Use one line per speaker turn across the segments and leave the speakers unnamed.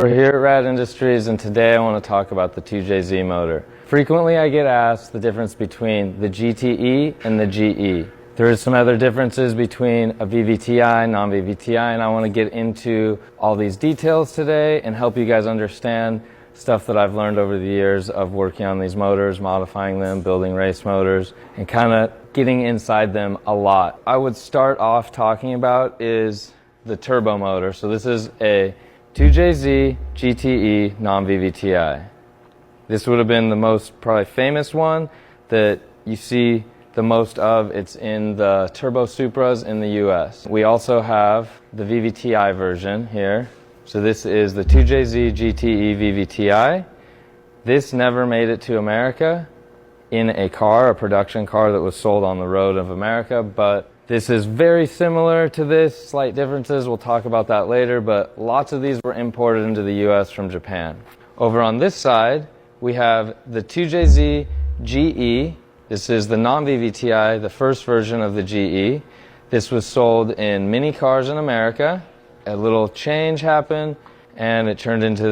We're here at Rad Industries, and today I want to talk about the 2JZ motor. Frequently I get asked the difference between the GTE and the GE. There is some other differences between a VVTi, non-VVTi, and I want to get into all these details today and help you guys understand stuff that I've learned over the years of working on these motors, modifying them, building race motors, and kind of getting inside them a lot. I would start off talking about is the turbo motor. So this is a 2JZ-GTE non-VVTi. This would have been the most probably famous one that you see the most of. It's in the Turbo Supras in the US. We also have the VVTi version here. So this is the 2JZ-GTE VVTi. This never made it to America in a car, a production car that was sold on the road of America, but this is very similar to this, slight differences, we'll talk about that later, but lots of these were imported into the US from Japan. Over on this side, we have the 2JZ-GE. This is the non-VVTi, the first version of the GE. This was sold in mini cars in America. A little change happened, and it turned into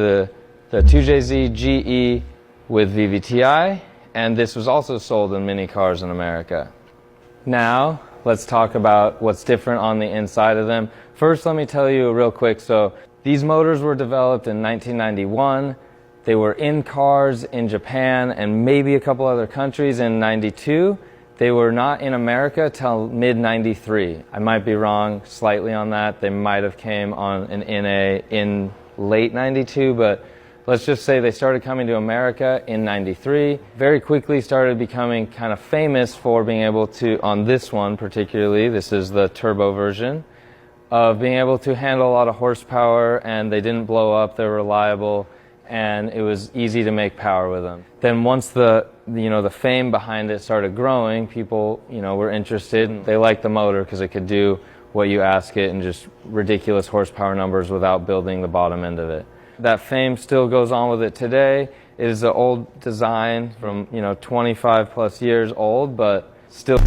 the 2JZ-GE with VVTi, and this was also sold in mini cars in America. Now, let's talk about what's different on the inside of them. First, let me tell you real quick. So these motors were developed in 1991. They were in cars in Japan and maybe a couple other countries in '92. They were not in America till mid-'93. I might be wrong slightly on that. They might have came on an NA in late '92, but let's just say they started coming to America in '93. Very quickly started becoming kind of famous for being able to, on this one particularly, this is the turbo version, of being able to handle a lot of horsepower, and they didn't blow up, they're reliable, and it was easy to make power with them. Then once the fame behind it started growing, people were interested, and they liked the motor because it could do what you ask it and just ridiculous horsepower numbers without building the bottom end of it. That fame still goes on with it today. It is an old design from 25 plus years old, but still